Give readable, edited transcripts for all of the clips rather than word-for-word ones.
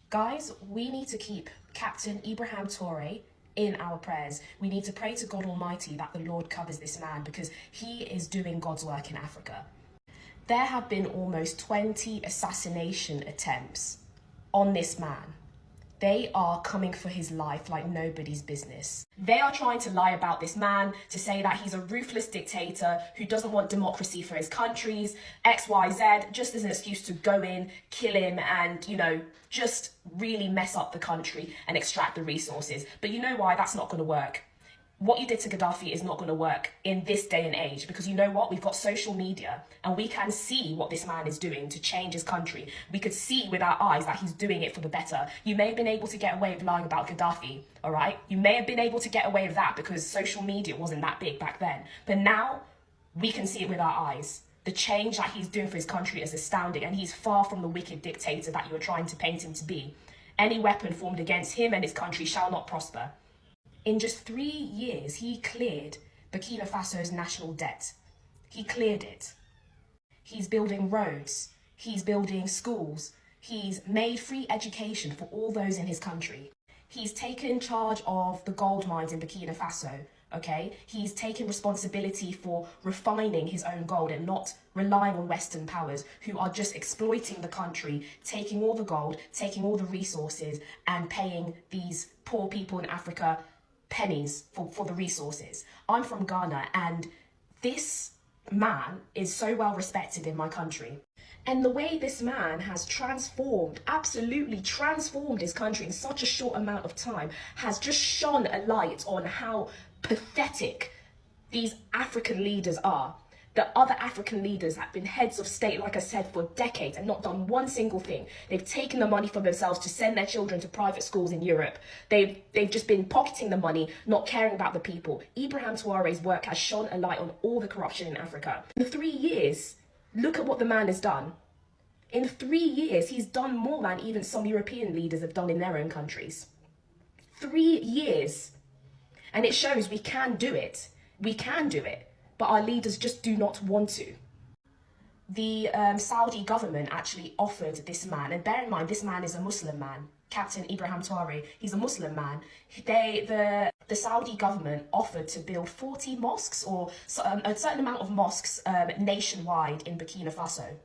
Guys, we need to keep Captain Ibrahim Traore in our prayers. We need to pray to God Almighty that the Lord covers this man because he is doing God's work in Africa. There have been almost 20 assassination attempts on this man. They are coming for his life like nobody's business. They are trying to lie about this man, to say that he's a ruthless dictator who doesn't want democracy for his countries, XYZ, just as an excuse to go in, kill him, and, just really mess up the country and extract the resources. But you know why? That's not going to work. What you did to Gaddafi is not going to work in this day and age, because you know what? We've got social media and we can see what this man is doing to change his country. We could see with our eyes that he's doing it for the better. You may have been able to get away with lying about Gaddafi, all right? You may have been able to get away with that because social media wasn't that big back then. But now we can see it with our eyes. The change that he's doing for his country is astounding, and he's far from the wicked dictator that you are trying to paint him to be. Any weapon formed against him and his country shall not prosper. In just 3 years, he cleared Burkina Faso's national debt. He cleared it. He's building roads. He's building schools. He's made free education for all those in his country. He's taken charge of the gold mines in Burkina Faso, okay? He's taken responsibility for refining his own gold and not relying on Western powers who are just exploiting the country, taking all the gold, taking all the resources, and paying these poor people in Africa pennies for the resources. I'm from Ghana, and this man is so well respected in my country. And the way this man has transformed, absolutely transformed his country in such a short amount of time has just shone a light on how pathetic these African leaders are. The other African leaders have been heads of state, like I said, for decades and not done one single thing. They've taken the money for themselves to send their children to private schools in Europe. They've just been pocketing the money, not caring about the people. Ibrahim Traore's work has shone a light on all the corruption in Africa. In 3 years, look at what the man has done. In 3 years, he's done more than even some European leaders have done in their own countries. 3 years. And it shows we can do it. We can do it. But our leaders just do not want to. The Saudi government actually offered this man, and bear in mind, this man is a Muslim man, Captain Ibrahim Traore, he's a Muslim man. The Saudi government offered to build 40 mosques or a certain amount of mosques nationwide in Burkina Faso.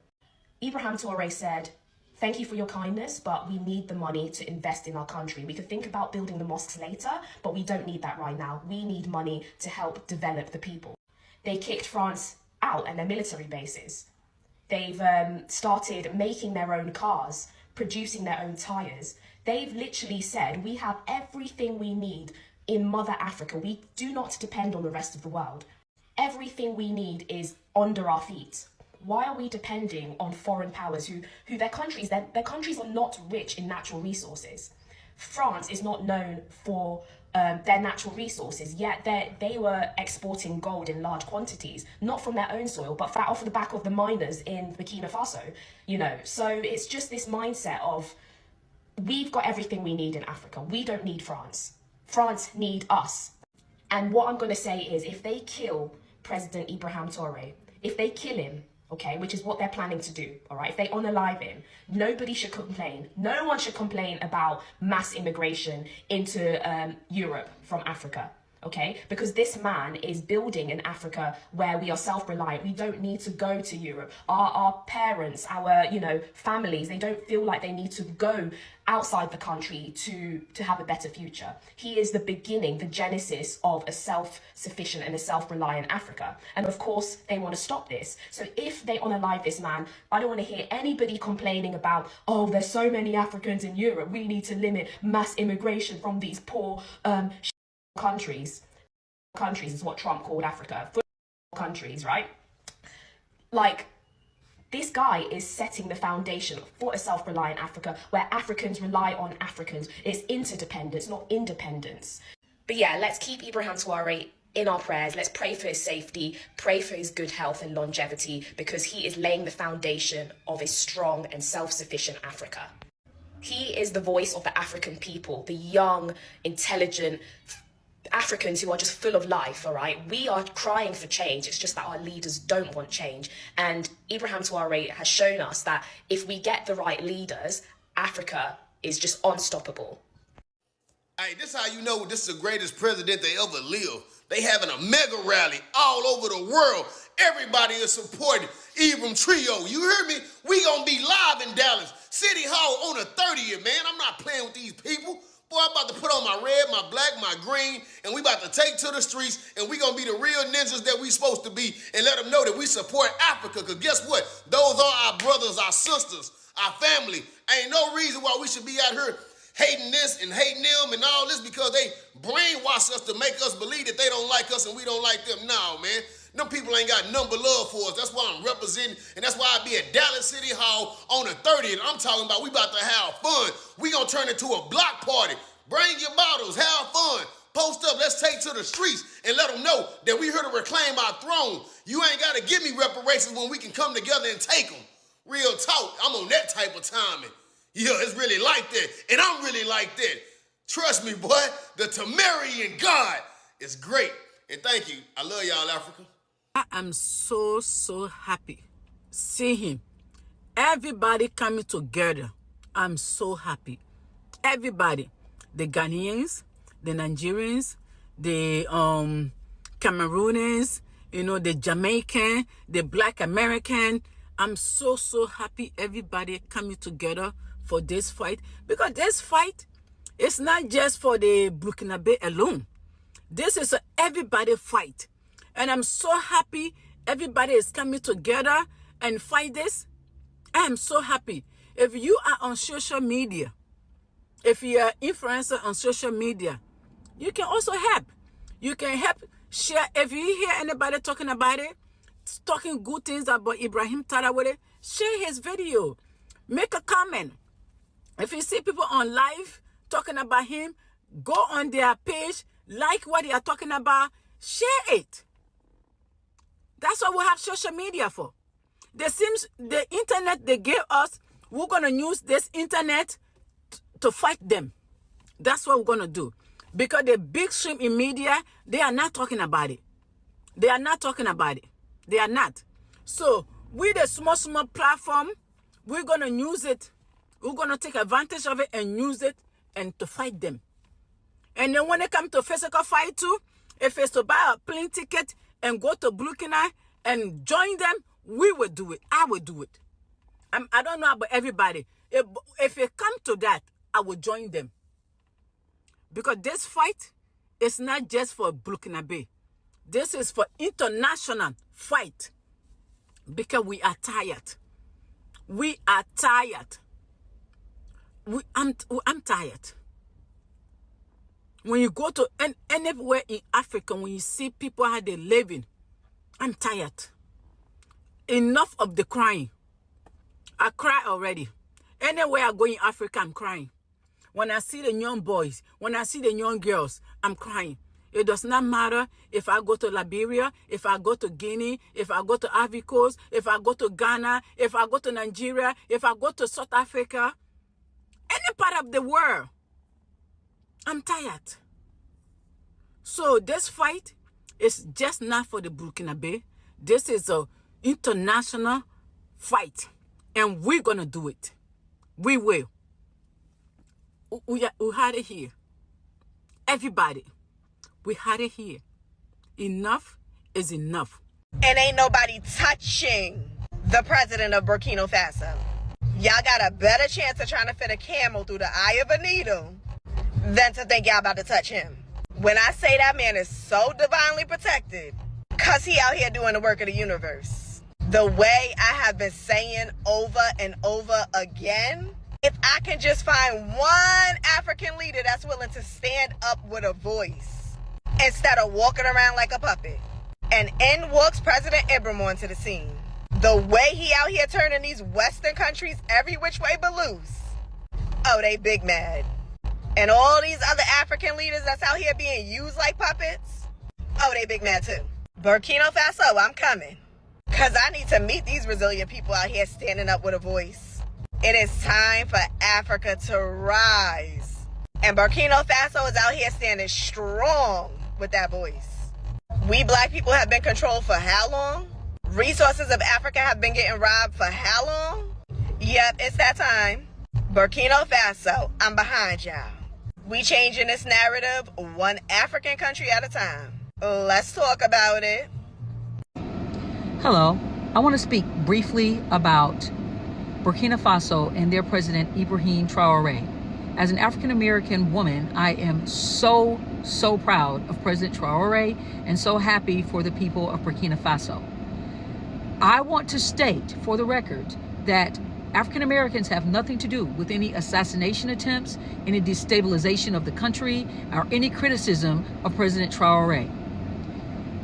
Ibrahim Traore said, "Thank you for your kindness, but we need the money to invest in our country. We could think about building the mosques later, but we don't need that right now. We need money to help develop the people." They kicked France out and their military bases. They've started making their own cars, producing their own tires. They've literally said, we have everything we need in Mother Africa. We do not depend on the rest of the world. Everything we need is under our feet. Why are we depending on foreign powers who their countries are not rich in natural resources? France is not known for their natural resources, yet they were exporting gold in large quantities, not from their own soil, but off the back of the miners in Burkina Faso, So it's just this mindset of, we've got everything we need in Africa. We don't need France. France need us. And what I'm going to say is, if they kill President Ibrahim Traore, if they kill him, okay, which is what they're planning to do, all right? If they unalive him, nobody should complain. No one should complain about mass immigration into Europe from Africa, okay? Because this man is building an Africa where we are self-reliant. We don't need to go to Europe. Our parents, our, families, they don't feel like they need to go outside the country to have a better future. He is the beginning, the genesis of a self-sufficient and a self-reliant Africa. And of course, they want to stop this. So if they unalive this man, I don't want to hear anybody complaining about, oh, there's so many Africans in Europe, we need to limit mass immigration from these poor countries. Countries is what Trump called Africa. Countries, right? Like, this guy is setting the foundation for a self-reliant Africa where Africans rely on Africans. It's interdependence, not independence. But yeah, let's keep Ibrahim Traore in our prayers. Let's pray for his safety, pray for his good health and longevity, because he is laying the foundation of a strong and self-sufficient Africa. He is the voice of the African people, the young, intelligent Africans who are just full of life, all right? We are crying for change. It's just that our leaders don't want change. And Ibrahim Traore has shown us that if we get the right leaders, Africa is just unstoppable. Hey, this is how you know this is the greatest president they ever lived. They having a mega rally all over the world. Everybody is supporting Ibrahim Trio. You hear me? We gonna be live in Dallas City Hall on the 30th, man. I'm not playing with these people. Boy, I'm about to put on my red, my black, my green, and we about to take to the streets, and we gonna be the real ninjas that we supposed to be and let them know that we support Africa, because guess what? Those are our brothers, our sisters, our family. Ain't no reason why we should be out here hating this and hating them and all this because they brainwash us to make us believe that they don't like us and we don't like them. No, man. Them people ain't got number love for us. That's why I'm representing, and that's why I be at Dallas City Hall on the 30th. I'm talking about we about to have fun. We gonna turn it to a block party. Bring your bottles, have fun. Post up, let's take to the streets and let them know that we here to reclaim our throne. You ain't gotta give me reparations when we can come together and take them. Real talk, I'm on that type of timing. Yeah, it's really like that, and I'm really like that. Trust me, boy, the Tamarian God is great. And thank you. I love y'all, Africa. I am so happy seeing him. Everybody coming together. I'm so happy. Everybody, the Ghanaians, the Nigerians, the Cameroonians, you know, the Jamaican, the Black American. I'm so happy everybody coming together for this fight, because this fight is not just for the Burkinabe alone. This is a everybody fight. And I'm so happy everybody is coming together and fight this. I am so happy. If you are on social media, if you are an influencer on social media, you can also help. You can help share. If you hear anybody talking about it, talking good things about Ibrahim Traore, share his video. Make a comment. If you see people on live talking about him, go on their page, like what they are talking about, share it. That's what we have social media for. The internet they gave us, we're going to use this internet to fight them. That's what we're going to do. Because the big stream in media, they are not talking about it. They are not talking about it. They are not. So, with a small platform, we're going to use it. We're going to take advantage of it and use it and to fight them. And then when it comes to physical fight too, if it's to buy a plane ticket and go to Burkina and join them, we will do it. I will do it. I don't know about everybody. If it comes to that, I will join them. Because this fight is not just for Burkinabe. This is for international fight. Because we are tired. We are tired. I'm tired. When you go to anywhere in Africa, when you see people how they're living, I'm tired. Enough of the crying. I cry already. Anywhere I go in Africa, I'm crying. When I see the young boys, when I see the young girls, I'm crying. It does not matter if I go to Liberia, if I go to Guinea, if I go to Ivory Coast, if I go to Ghana, if I go to Nigeria, if I go to South Africa, any part of the world. I'm tired. So this fight is just not for the Burkinabe. This is an international fight. And we're going to do it. We will. We had it here. Everybody. We had it here. Enough is enough. And ain't nobody touching the president of Burkina Faso. Y'all got a better chance of trying to fit a camel through the eye of a needle than to think y'all about to touch him. When I say that man is so divinely protected, because he out here doing the work of the universe. The way I have been saying over and over again, if I can just find one African leader that's willing to stand up with a voice instead of walking around like a puppet. And in walks President Ibrahim onto the scene. The way he out here turning these Western countries every which way but loose. Oh, they big mad. And all these other African leaders that's out here being used like puppets. Oh, they big mad too. Burkina Faso, I'm coming. Because I need to meet these resilient people out here standing up with a voice. It is time for Africa to rise. And Burkina Faso is out here standing strong with that voice. We black people have been controlled for how long? Resources of Africa have been getting robbed for how long? Yep, it's that time. Burkina Faso, I'm behind y'all. We changing this narrative one African country at a time. Let's talk about it. Hello. I want to speak briefly about Burkina Faso and their president, Ibrahim Traore. As an African-American woman, I am so proud of President Traore and so happy for the people of Burkina Faso. I want to state for the record that African Americans have nothing to do with any assassination attempts, any destabilization of the country, or any criticism of President Traore.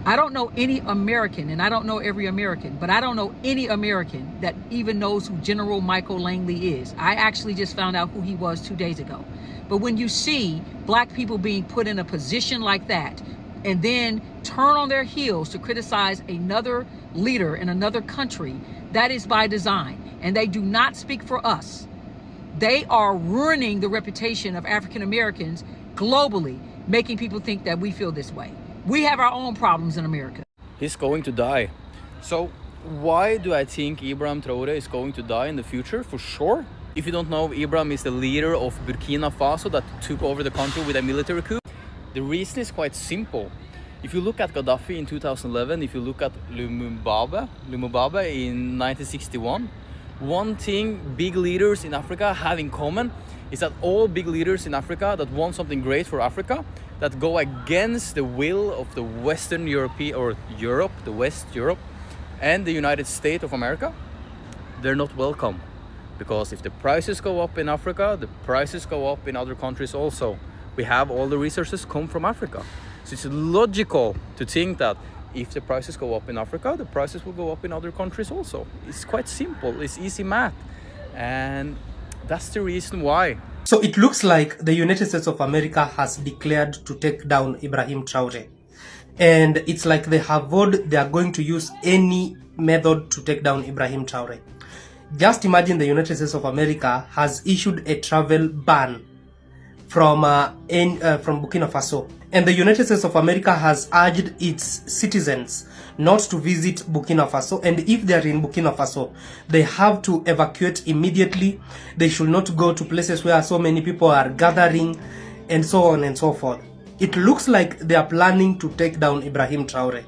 I don't know any American, and I don't know every American, but I don't know any American that even knows who General Michael Langley is. I actually just found out who he was 2 days ago. But when you see black people being put in a position like that, and then turn on their heels to criticize another leader in another country, that is by design. And they do not speak for us. They are ruining the reputation of African Americans globally, making people think that we feel this way. We have our own problems in America. He's going to die. So why do I think Ibrahim Traore is going to die in the future? For sure. If you don't know, Ibrahim is the leader of Burkina Faso that took over the country with a military coup. The reason is quite simple. If you look at Gaddafi in 2011, if you look at Lumumba in 1961, one thing big leaders in Africa have in common is that all big leaders in Africa that want something great for Africa, that go against the will of the Western Europe, or Europe, the West Europe, and the United States of America, they're not welcome. Because if the prices go up in Africa, the prices go up in other countries also. We have all the resources come from Africa. So it's logical to think that if the prices go up in Africa, the prices will go up in other countries also. It's quite simple, it's easy math. And that's the reason why. So it looks like the United States of America has declared to take down Ibrahim Traore. And it's like they have vowed they are going to use any method to take down Ibrahim Traore. Just imagine the United States of America has issued a travel ban from Burkina Faso. And the United States of America has urged its citizens not to visit Burkina Faso. And if they are in Burkina Faso, they have to evacuate immediately. They should not go to places where so many people are gathering, and so on and so forth. It looks like they are planning to take down Ibrahim Traore.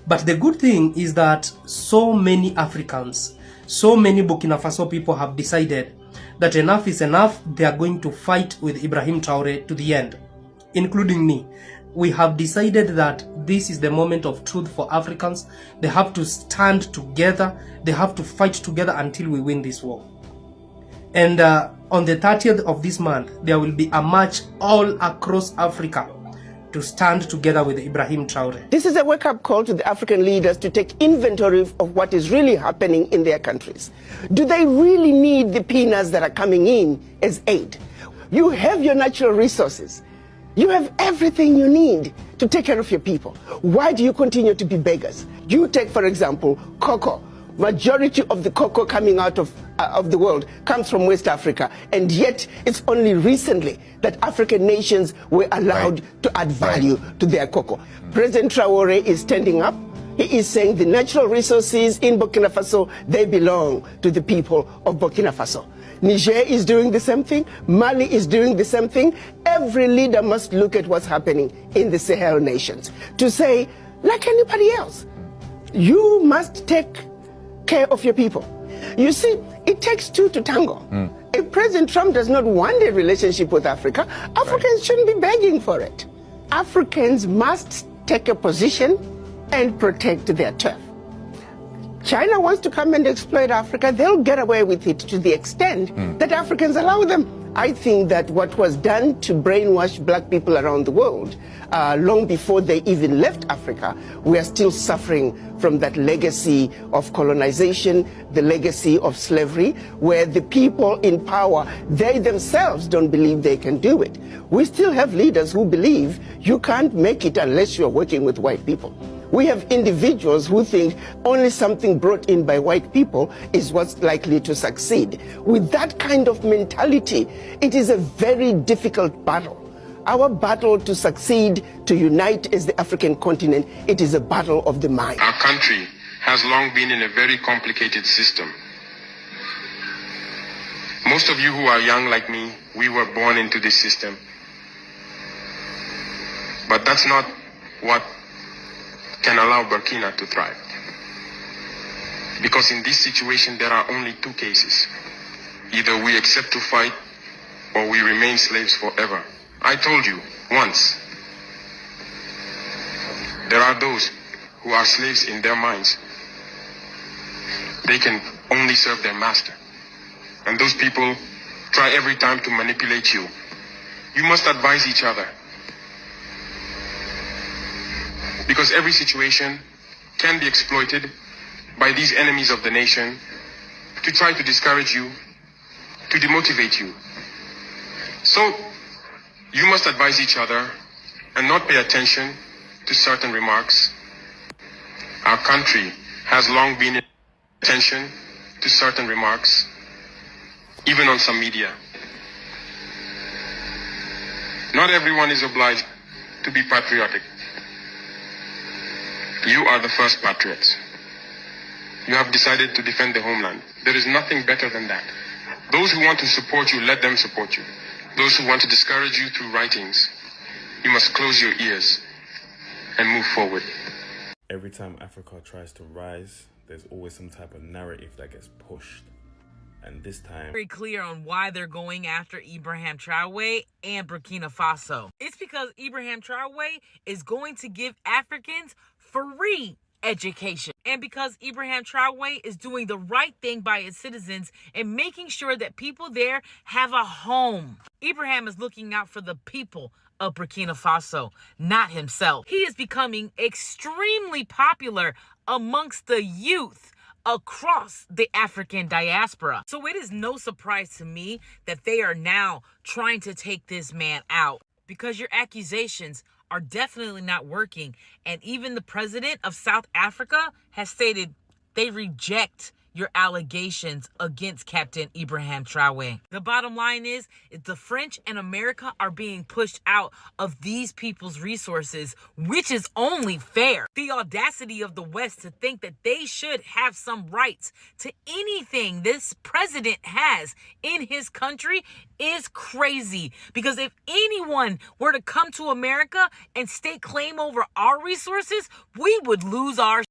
But the good thing is that so many Africans, so many Burkina Faso people have decided that enough is enough. They are going to fight with Ibrahim Traore to the end, including me. We have decided that this is the moment of truth for Africans. They have to stand together. They have to fight together until we win this war. And on the 30th of this month, there will be a march all across Africa to stand together with Ibrahim Traore. This is a wake-up call to the African leaders to take inventory of what is really happening in their countries. Do they really need the peanuts that are coming in as aid? You have your natural resources. You have everything you need to take care of your people. Why do you continue to be beggars? You take, for example, cocoa. Majority of the cocoa coming out of the world comes from West Africa, and yet it's only recently that African nations were allowed to add value to their cocoa. President Traore is standing up. He is saying the natural resources in Burkina Faso, they belong to the people of Burkina Faso. Niger is doing the same thing. Mali is doing the same thing. Every leader must look at what's happening in the Sahel nations to say, like anybody else, you must take care of your people. You see, it takes two to tango. If President Trump does not want a relationship with Africa, Africans shouldn't be begging for it. Africans must take a position and protect their turf. China wants to come and exploit Africa, they'll get away with it to the extent that Africans allow them. I think that what was done to brainwash black people around the world, long before they even left Africa, we are still suffering from that legacy of colonization, the legacy of slavery, where the people in power, they themselves don't believe they can do it. We still have leaders who believe you can't make it unless you're working with white people. We have individuals who think only something brought in by white people is what's likely to succeed. With that kind of mentality, it is a very difficult battle. Our battle to succeed, to unite as the African continent, it is a battle of the mind. Our country has long been in a very complicated system. Most of you who are young like me, we were born into this system. But that's not what can allow Burkina to thrive. Because in this situation, there are only two cases. Either we accept to fight, or we remain slaves forever. I told you once, there are those who are slaves in their minds. They can only serve their master. And those people try every time to manipulate you. You must advise each other. Because every situation can be exploited by these enemies of the nation to try to discourage you, to demotivate you. So, you must advise each other and not pay attention to certain remarks. Our country has long been in attention to certain remarks, even on some media. Not everyone is obliged to be patriotic. You are the first patriots. You have decided to defend the homeland. There is nothing better than that. Those who want to support you, let them support you. Those who want to discourage you through writings, you must close your ears and move forward. Every time Africa tries to rise, there's always some type of narrative that gets pushed. And this time, very clear on why they're going after Ibrahim Traore and Burkina Faso. It's because Ibrahim Traore is going to give Africans free education. And because Ibrahim Traore is doing the right thing by its citizens and making sure that people there have a home. Ibrahim is looking out for the people of Burkina Faso, not himself. He is becoming extremely popular amongst the youth across the African diaspora. So it is no surprise to me that they are now trying to take this man out, because your accusations are definitely not working. And even the president of South Africa has stated they reject your allegations against Captain Ibrahim Traore. The bottom line is the French and America are being pushed out of these people's resources, which is only fair. The audacity of the West to think that they should have some rights to anything this president has in his country is crazy. Because if anyone were to come to America and stake claim over our resources, we would lose our.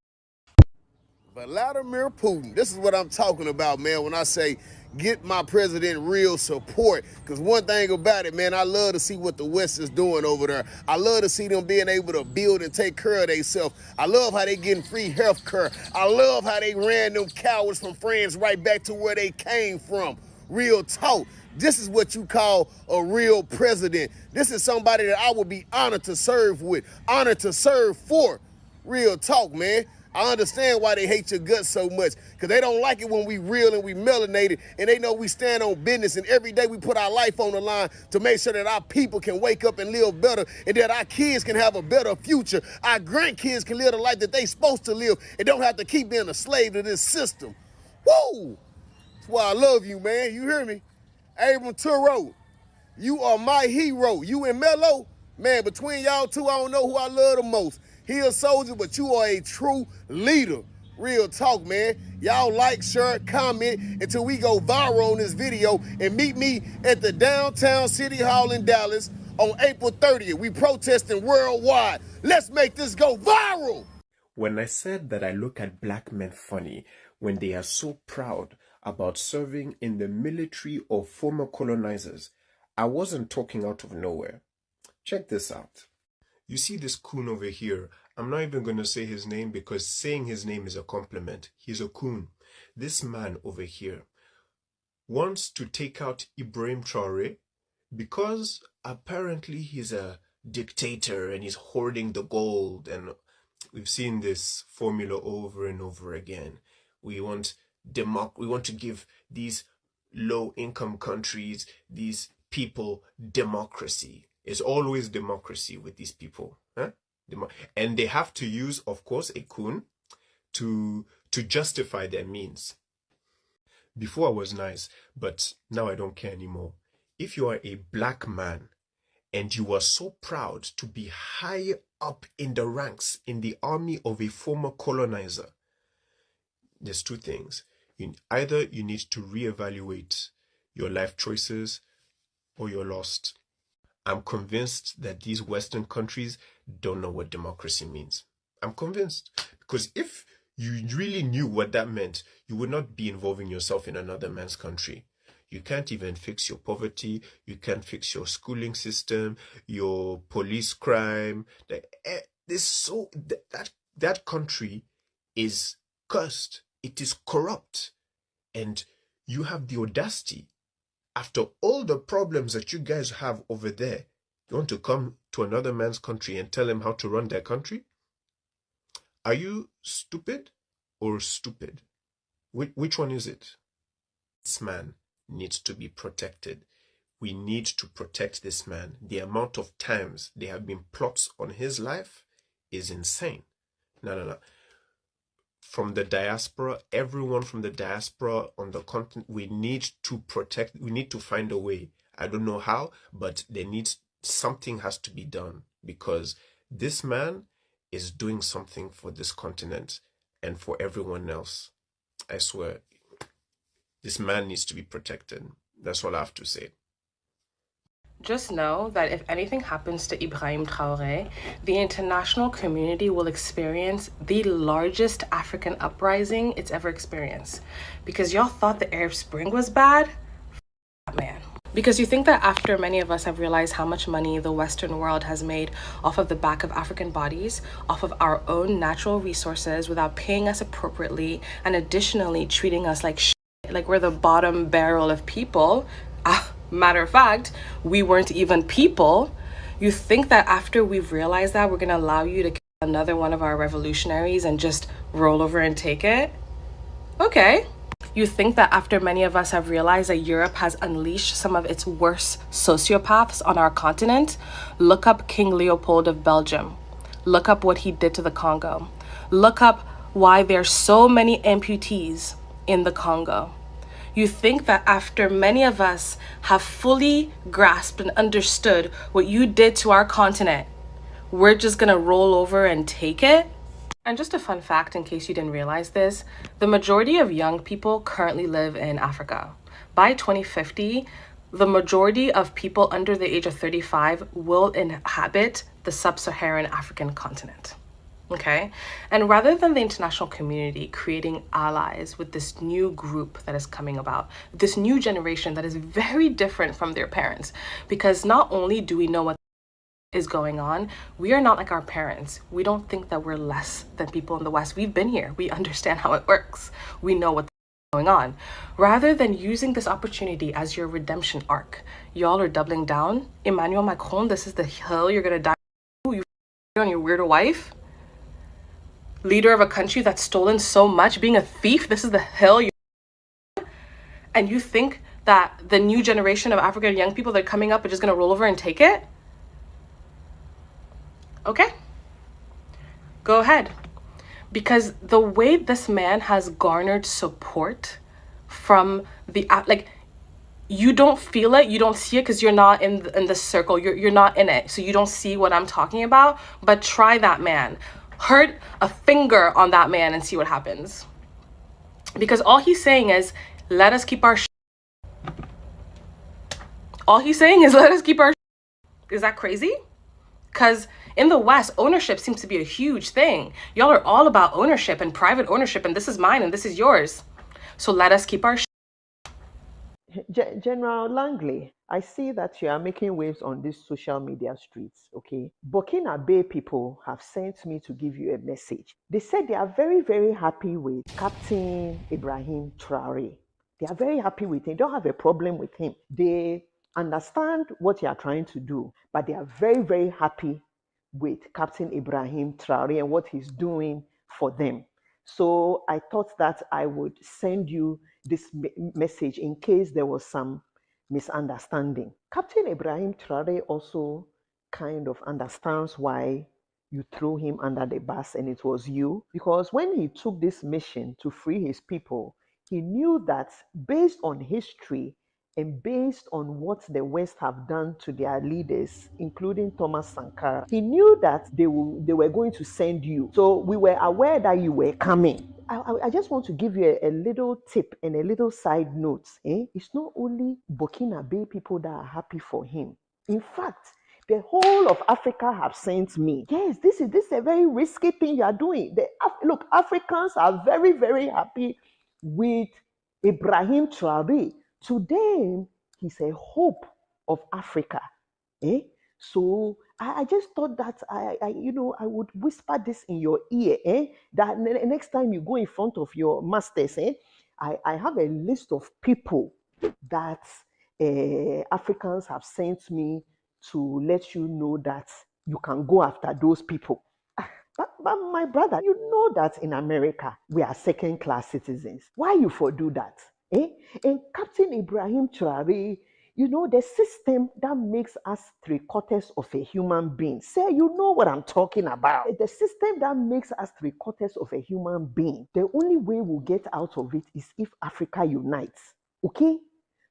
Vladimir Putin, this is what I'm talking about, man, when I say get my president real support. Because one thing about it, man, I love to see what the West is doing over there. I love to see them being able to build and take care of themselves. I love how they getting free health care. I love how they ran them cowards from France right back to where they came from. Real talk. This is what you call a real president. This is somebody that I would be honored to serve with, honored to serve for. Real talk, man. I understand why they hate your guts so much, because they don't like it when we real and we melanated, and they know we stand on business, and every day we put our life on the line to make sure that our people can wake up and live better, and that our kids can have a better future. Our grandkids can live the life that they supposed to live and don't have to keep being a slave to this system. Woo! That's why I love you, man. You hear me? Ibrahim Traore, you are my hero. You and Melo, man, between y'all two, I don't know who I love the most. He a soldier, but you are a true leader. Real talk, man. Y'all like, share, comment until we go viral on this video, and meet me at the downtown City Hall in Dallas on April 30th. We protesting worldwide. Let's make this go viral. When I said that I look at black men funny when they are so proud about serving in the military of former colonizers, I wasn't talking out of nowhere. Check this out. You see this coon over here? I'm not even going to say his name because saying his name is a compliment. He's a coon. This man over here wants to take out Ibrahim Traore because apparently he's a dictator and he's hoarding the gold. And we've seen this formula over and over again. We want to give these low-income countries, these people, democracy. It's always democracy with these people. Huh? And they have to use, of course, a coon to justify their means. Before I was nice, but now I don't care anymore. If you are a black man and you are so proud to be high up in the ranks in the army of a former colonizer, there's two things. Either you need to reevaluate your life choices, or you're lost. I'm convinced that these Western countries don't know what democracy means. I'm convinced. Because if you really knew what that meant, you would not be involving yourself in another man's country. You can't even fix your poverty. You can't fix your schooling system, your police crime. That country is cursed. It is corrupt. And you have the audacity, after all the problems that you guys have over there, you want to come to another man's country and tell him how to run their country? Are you stupid or stupid? Which one is it? This man needs to be protected. We need to protect this man. The amount of times there have been plots on his life is insane. No. From the diaspora, everyone from the diaspora on the continent, we need to protect, we need to find a way. I don't know how, but something has to be done, because this man is doing something for this continent and for everyone else. I swear, this man needs to be protected. That's all I have to say. Just know that if anything happens to Ibrahim Traore, the international community will experience the largest African uprising it's ever experienced. Because y'all thought the Arab Spring was bad? Man. Because you think that after many of us have realized how much money the Western world has made off of the back of African bodies, off of our own natural resources without paying us appropriately, and additionally treating us like shit, like we're the bottom barrel of people, matter of fact, we weren't even people. You think that after we've realized that, we're gonna allow you to kill another one of our revolutionaries and just roll over and take it? Okay. You think that after many of us have realized that Europe has unleashed some of its worst sociopaths on our continent? Look up King Leopold of Belgium. Look up what he did to the Congo. Look up why there's so many amputees in the Congo. You think that after many of us have fully grasped and understood what you did to our continent, we're just gonna roll over and take it? And just a fun fact in case you didn't realize this, the majority of young people currently live in Africa. By 2050, the majority of people under the age of 35 will inhabit the sub-Saharan African continent. Okay? And rather than the international community creating allies with this new group that is coming about, this new generation that is very different from their parents, because not only do we know what is going on, we are not like our parents. We don't think that we're less than people in the West. We've been here. We understand how it works. We know what's going on. Rather than using this opportunity as your redemption arc, y'all are doubling down. Emmanuel Macron, this is the hill you're gonna die on your weirdo wife. Leader of a country that's stolen so much, being a thief, this is the hill and you think that the new generation of African young people that are coming up are just gonna roll over and take it? Okay, go ahead. Because the way this man has garnered support from the, like, you don't feel it, you don't see it because you're not in the circle, you're not in it, so you don't see what I'm talking about. But try that man. Hurt a finger on that man and see what happens. Because all he's saying is, let us keep our all he's saying is, let us keep our Is that crazy? Because in the West, ownership seems to be a huge thing. Y'all are all about ownership and private ownership, and this is mine and this is yours. So let us keep our General Langley, I see that you are making waves on these social media streets, okay? Burkinabe people have sent me to give you a message. They said they are very, very happy with Captain Ibrahim Traore. They are very happy with him. They don't have a problem with him. They understand what you are trying to do, but they are very, very happy with Captain Ibrahim Traore and what he's doing for them. So I thought that I would send you this message in case there was some misunderstanding. Captain Ibrahim Traore also kind of understands why you threw him under the bus and it was you, because when he took this mission to free his people, he knew that based on history and based on what the West have done to their leaders, including Thomas Sankara, he knew that they were going to send you. So we were aware that you were coming. I just want to give you a little tip and a little side note. It's not only Burkinabe people that are happy for him. In fact, the whole of Africa have sent me. Yes, this is a very risky thing you are doing. Look, Africans are very, very happy with Ibrahim Traore. To them, he's a hope of Africa. Eh? So I just thought that I would whisper this in your ear. That next time you go in front of your masters, I have a list of people that Africans have sent me to let you know that you can go after those people. But my brother, you know that in America we are second-class citizens. Why you for do that? And Captain Ibrahim Traore, you know, the system that makes us three-quarters of a human being. Say, you know what I'm talking about. The system that makes us three-quarters of a human being. The only way we'll get out of it is if Africa unites. Okay?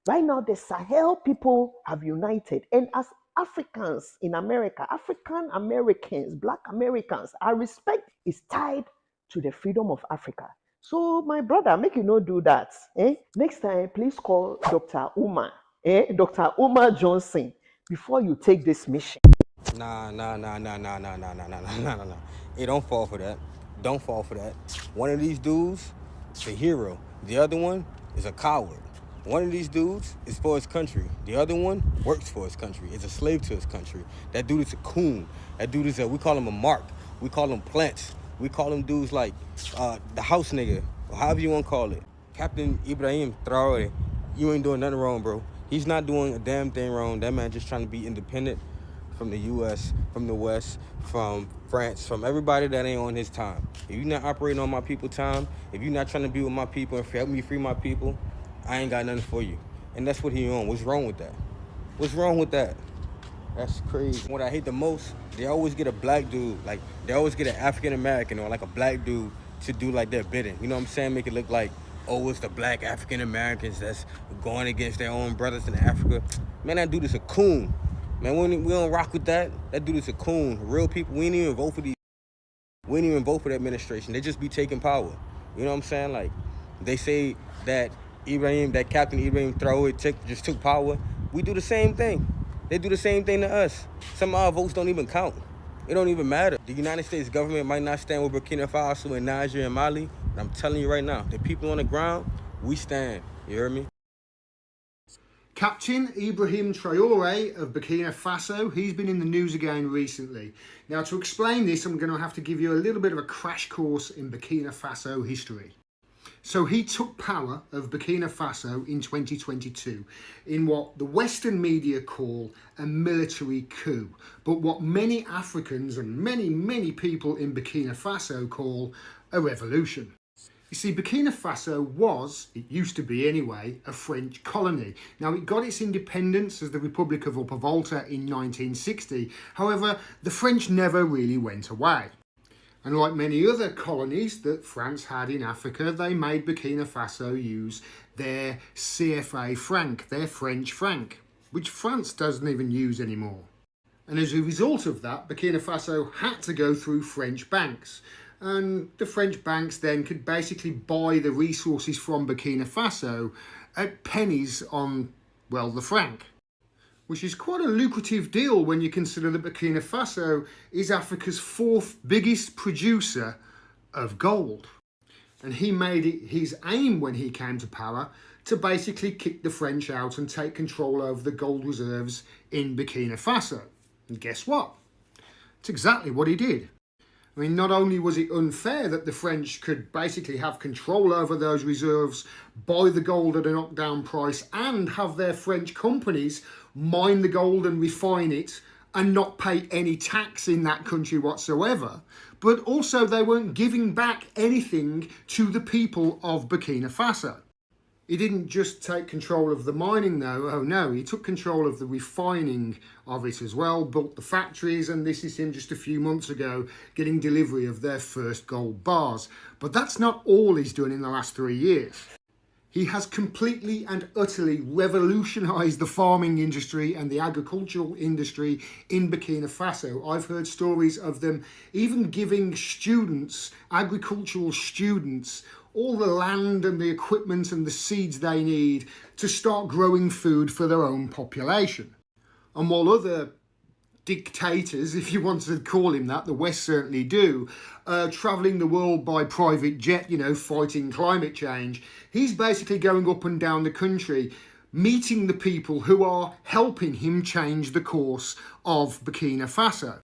Right now, the Sahel people have united. And as Africans in America, African Americans, Black Americans, our respect is tied to the freedom of Africa. So, my brother, make you not do that. Next time, please call Dr. Umar, Dr. Umar Johnson, before you take this mission. Nah. Hey, don't fall for that. Don't fall for that. One of these dudes is a hero. The other one is a coward. One of these dudes is for his country. The other one works for his country. Is a slave to his country. That dude is a coon. That dude is we call him a mark. We call him plants. We call them dudes like the house nigga, or however you want to call it. Captain Ibrahim Traore, you ain't doing nothing wrong, bro. He's not doing a damn thing wrong. That man just trying to be independent from the U.S., from the West, from France, from everybody that ain't on his time. If you're not operating on my people's time, if you're not trying to be with my people and help me free my people, I ain't got nothing for you. And that's what he on. What's wrong with that? What's wrong with that? That's crazy. What I hate the most, they always get a black dude, like they always get an African American or like a black dude to do like their bidding. You know what I'm saying? Make it look like, oh, it's the black African Americans that's going against their own brothers in Africa. Man, that dude is a coon. Man, we don't rock with that. That dude is a coon. Real people, we ain't even vote for these. We ain't even vote for the administration. They just be taking power. You know what I'm saying? Like, they say that Captain Ibrahim Traore just took power. We do the same thing. They do the same thing to us. Some of our votes don't even count. It don't even matter. The United States government might not stand with Burkina Faso and Niger and Mali, but I'm telling you right now, the people on the ground, we stand. You hear me? Captain Ibrahim Traore of Burkina Faso, he's been in the news again recently. Now, to explain this, I'm going to have to give you a little bit of a crash course in Burkina Faso history. So he took power of Burkina Faso in 2022 in what the Western media call a military coup, but what many Africans and many people in Burkina Faso call a revolution. You see, Burkina Faso it used to be anyway, a French colony. Now, it got its independence as the Republic of Upper Volta in 1960. However, the French never really went away. And like many other colonies that France had in Africa, they made Burkina Faso use their CFA franc, their French franc, which France doesn't even use anymore. And as a result of that, Burkina Faso had to go through French banks. And the French banks then could basically buy the resources from Burkina Faso at pennies on, well, the franc, which is quite a lucrative deal when you consider that Burkina Faso is Africa's fourth biggest producer of gold. And he made it his aim when he came to power to basically kick the French out and take control over the gold reserves in Burkina Faso. And guess what? It's exactly what he did. I mean, not only was it unfair that the French could basically have control over those reserves, buy the gold at a knockdown price, and have their French companies mine the gold and refine it and not pay any tax in that country whatsoever, but also they weren't giving back anything to the people of Burkina Faso. He didn't just take control of the mining though, oh no, he took control of the refining of it as well, built the factories, and this is him just a few months ago getting delivery of their first gold bars. But that's not all he's done in the last 3 years. He has completely and utterly revolutionised the farming industry and the agricultural industry in Burkina Faso. I've heard stories of them even giving students, agricultural students, all the land and the equipment and the seeds they need to start growing food for their own population. And while other dictators, if you want to call him that, the West certainly do, travelling the world by private jet, fighting climate change, he's basically going up and down the country, meeting the people who are helping him change the course of Burkina Faso.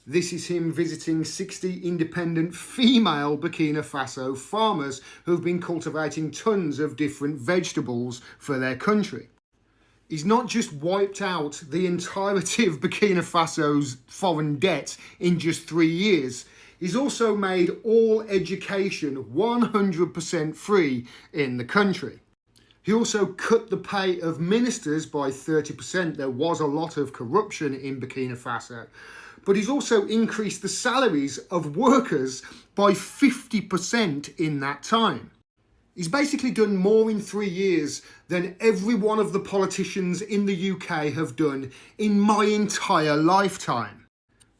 This is him visiting 60 independent female Burkina Faso farmers who've been cultivating tons of different vegetables for their country. He's not just wiped out the entirety of Burkina Faso's foreign debt in just 3 years, he's also made all education 100% free in the country. He also cut the pay of ministers by 30%. There was a lot of corruption in Burkina Faso. But he's also increased the salaries of workers by 50% in that time. He's basically done more in 3 years than every one of the politicians in the UK have done in my entire lifetime.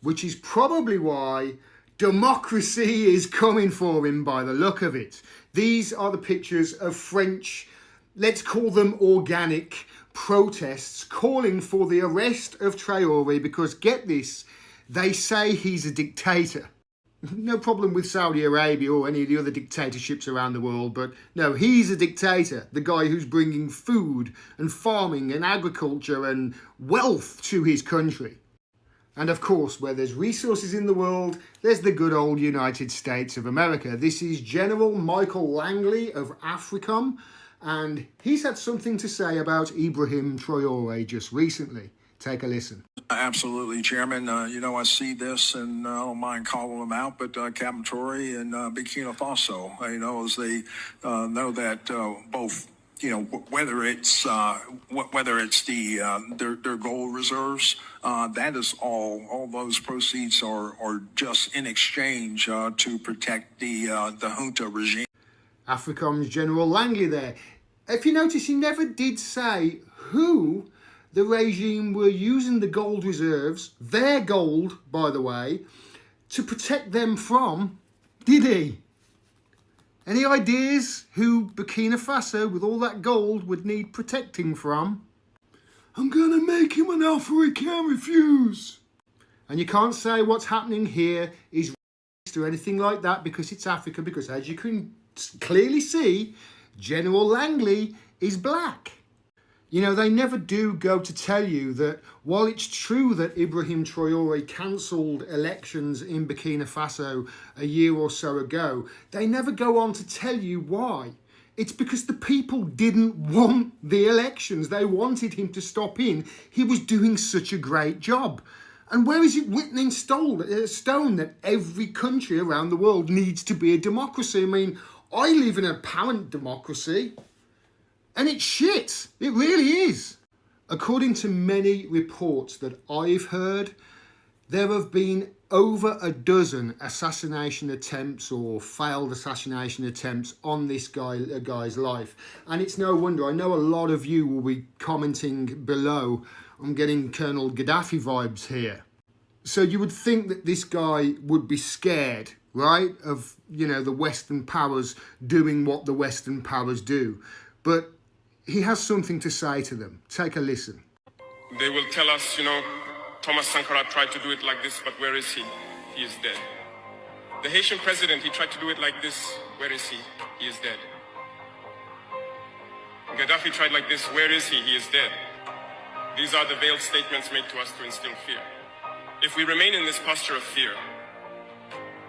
Which is probably why democracy is coming for him by the look of it. These are the pictures of French, let's call them organic, protests calling for the arrest of Traore because, get this, they say he's a dictator. No problem with Saudi Arabia or any of the other dictatorships around the world, but no, he's a dictator, the guy who's bringing food and farming and agriculture and wealth to his country. And of course, where there's resources in the world, there's the good old United States of America. This is General Michael Langley of AFRICOM, and he's had something to say about Ibrahim Traore just recently. Take a listen. Absolutely, Chairman. I see this and I don't mind calling them out, but Captain Traore and Burkina Faso, as they know that both, whether it's their gold reserves, that is all those proceeds are just in exchange to protect the junta regime. AFRICOM's General Langley there. If you notice, he never did say who the regime were using the gold reserves, their gold, by the way, to protect them from, did he? Any ideas who Burkina Faso, with all that gold, would need protecting from? I'm gonna make him an offer he can't refuse. And you can't say what's happening here is racist or anything like that because it's Africa, because as you can clearly see, General Langley is black. They never do go to tell you that while it's true that Ibrahim Traore cancelled elections in Burkina Faso a year or so ago, they never go on to tell you why. It's because the people didn't want the elections. They wanted him to stop in. He was doing such a great job. And where is it written in stone that every country around the world needs to be a democracy? I mean, I live in an apparent democracy. And it's shit. It really is. According to many reports that I've heard, there have been over a dozen assassination attempts or failed assassination attempts on this guy's life. And it's no wonder. I know a lot of you will be commenting below. I'm getting Colonel Gaddafi vibes here. So you would think that this guy would be scared, right, of, the Western powers doing what the Western powers do. But he has something to say to them. Take a listen. They will tell us, Thomas Sankara tried to do it like this, but where is he? He is dead. The Haitian president, he tried to do it like this. Where is he? He is dead. Gaddafi tried like this. Where is he? He is dead. These are the veiled statements made to us to instill fear. If we remain in this posture of fear,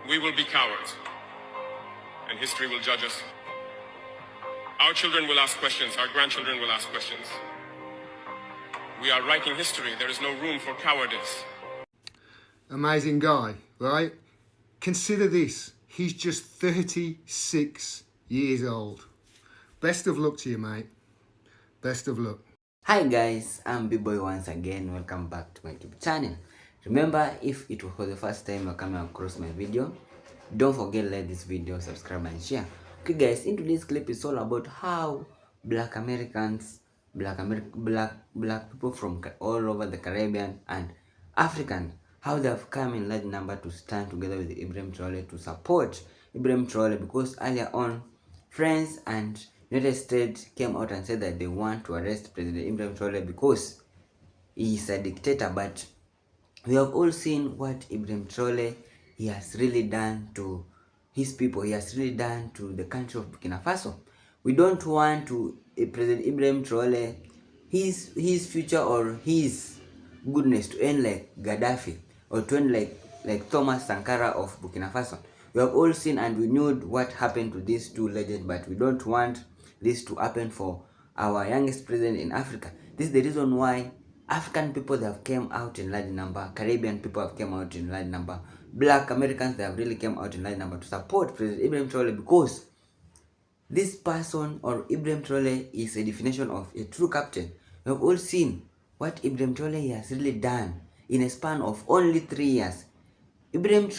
we will be cowards, and history will judge us. Our children will ask questions. Our grandchildren will ask questions. We are writing history. There is no room for cowardice. Amazing guy, right? Consider this. He's just 36 years old. Best of luck to you, mate. Best of luck. Hi guys, I'm B-Boy once again. Welcome back to my YouTube channel. Remember, if it was the first time you're coming across my video, don't forget to like this video, subscribe and share. Okay guys, in today's clip is all about how black Americans, black people from all over the Caribbean and African, how they have come in large number to stand together with Ibrahim Traore to support Ibrahim Traore, because earlier on France and United States came out and said that they want to arrest President Ibrahim Traore because he is a dictator. But we have all seen what Ibrahim Traore he has really done to his people. He has really done to the country of Burkina Faso. We don't want to President Ibrahim Traore his future or his goodness to end like Gaddafi or to end like Thomas Sankara of Burkina Faso. We have all seen and we knew what happened to these two legends, but we don't want this to happen for our youngest president in Africa. This is the reason why African people that have came out in large number, Caribbean people have came out in large number, black Americans that have really came out in large number to support President Ibrahim Traore, because this person or Ibrahim Traore is a definition of a true captain. We have all seen what Ibrahim Traore has really done in a span of only 3 years. President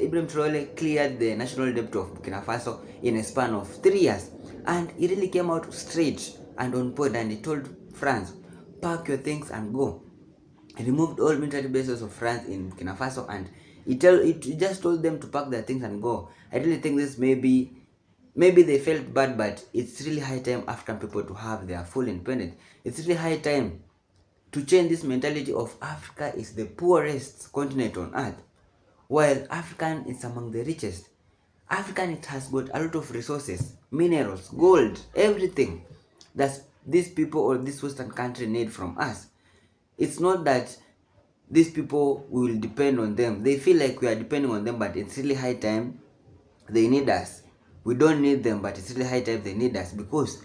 Ibrahim Traore cleared the national debt of Burkina Faso in a span of 3 years, and he really came out straight and on point, and he told France, pack your things and go. He removed all military bases of France in Burkina Faso, and he just told them to pack their things and go. I really think this maybe they felt bad, but it's really high time African people to have their full independence. It's really high time to change this mentality of Africa is the poorest continent on earth, while African is among the richest. African, it has got a lot of resources, minerals, gold, everything that these people or this Western country need from us. It's not that these people will depend on them. They feel like we are depending on them, but it's really high time they need us. We don't need them, but it's really high time they need us, because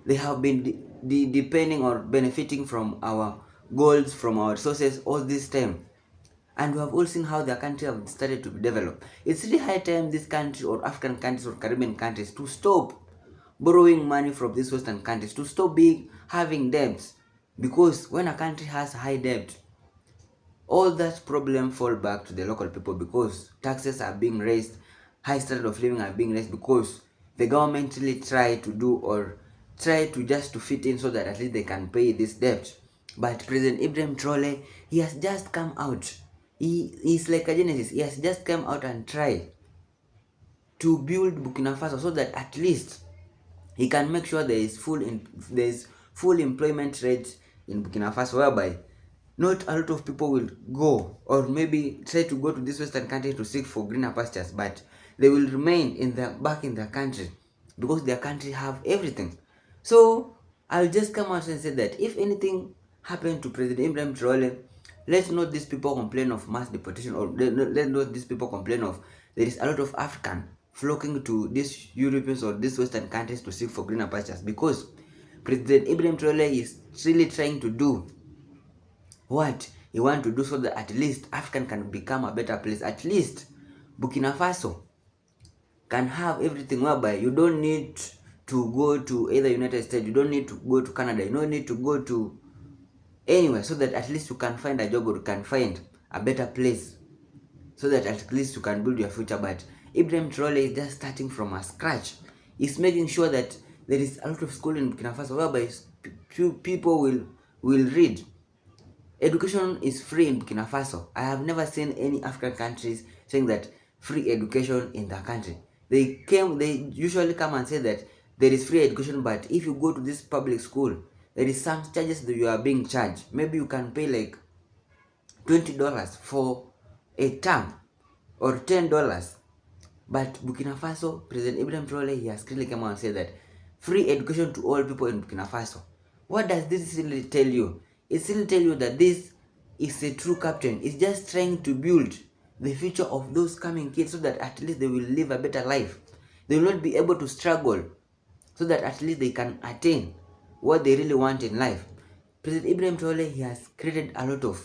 they have been depending or benefiting from our goals, from our resources all this time. And we have all seen how their country have started to develop. It's really high time this country or African countries or Caribbean countries to stop borrowing money from these Western countries, to stop having debts. Because when a country has high debt, all that problem fall back to the local people, because taxes are being raised, high standard of living are being raised, because the government really try to do or try to just to fit in so that at least they can pay this debt. But President Ibrahim Traore, he has just come out. He's like a genesis. He has just come out and tried to build Burkina Faso so that at least he can make sure there is full employment rate in Burkina Faso, whereby not a lot of people will go or maybe try to go to this Western country to seek for greener pastures, but they will remain back in their country, because their country have everything. So I'll just come out and say that if anything happened to President Ibrahim Traore, let not these people complain of mass deportation, or let not these people complain of there is a lot of African flocking to these Europeans or these Western countries to seek for greener pastures, because President Ibrahim Traore is really trying to do what he wants to do so that at least African can become a better place. At least Burkina Faso can have everything, whereby you don't need to go to either United States, you don't need to go to Canada, you don't need to go to anywhere, so that at least you can find a job or you can find a better place, so that at least you can build your future. But Ibrahim Traore is just starting from a scratch. He's making sure that there is a lot of school in Burkina Faso whereby people will read. Education is free in Burkina Faso. I have never seen any African countries saying that free education in their country. They usually come and say that there is free education, but if you go to this public school, there is some charges that you are being charged. Maybe you can pay like $20 for a term or $10. But Burkina Faso, President Ibrahim Traore, he has clearly come out and said that free education to all people in Burkina Faso. What does this really tell you? It really tell you that this is a true captain. It's just trying to build the future of those coming kids so that at least they will live a better life. They will not be able to struggle, so that at least they can attain what they really want in life. President Ibrahim Traore, he has created a lot of,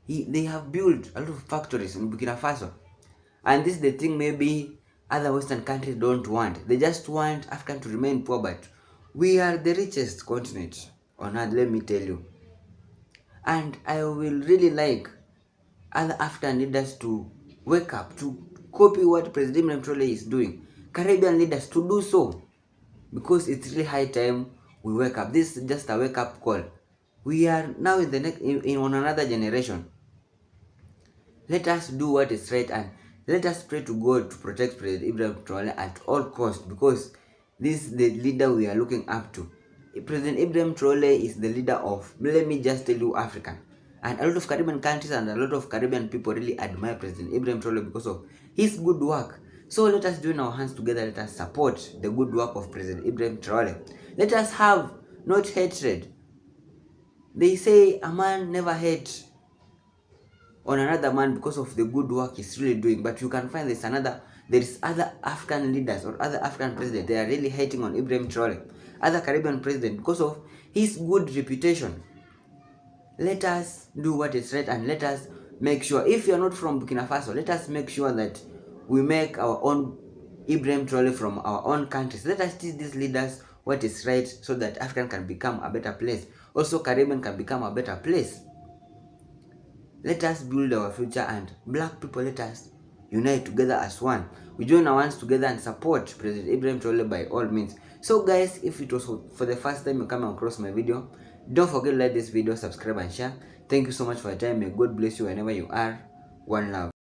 they have built a lot of factories in Burkina Faso. And this is the thing maybe other Western countries don't want. They just want Africa to remain poor, but we are the richest continent on earth, let me tell you. And I will really like other African leaders to wake up, to copy what President Traore is doing. Caribbean leaders to do so, because it's really high time we wake up. This is just a wake up call. We are now in the next in on another generation. Let us do what is right, and let us pray to God to protect President Ibrahim Traore at all costs, because this is the leader we are looking up to. President Ibrahim Traore is the leader of, let me just tell you, African. And a lot of Caribbean countries and a lot of Caribbean people really admire President Ibrahim Traore because of his good work. So let us join our hands together. Let us support the good work of President Ibrahim Traore. Let us have not hatred. They say a man never hates on another man because of the good work he's really doing, but you can find there is other African leaders or other African presidents, they are really hating on Ibrahim Traore, other Caribbean presidents, because of his good reputation. Let us do what is right, and let us make sure, if you are not from Burkina Faso, let us make sure that we make our own Ibrahim Traore from our own countries. Let us teach these leaders what is right, so that Africa can become a better place, also Caribbean can become a better place. Let us build our future, and black people, let us unite together as one. We join our hands together and support President Ibrahim Traore by all means. So guys, if it was for the first time you come across my video, don't forget to like this video, subscribe and share. Thank you so much for your time. May God bless you whenever you are. One love.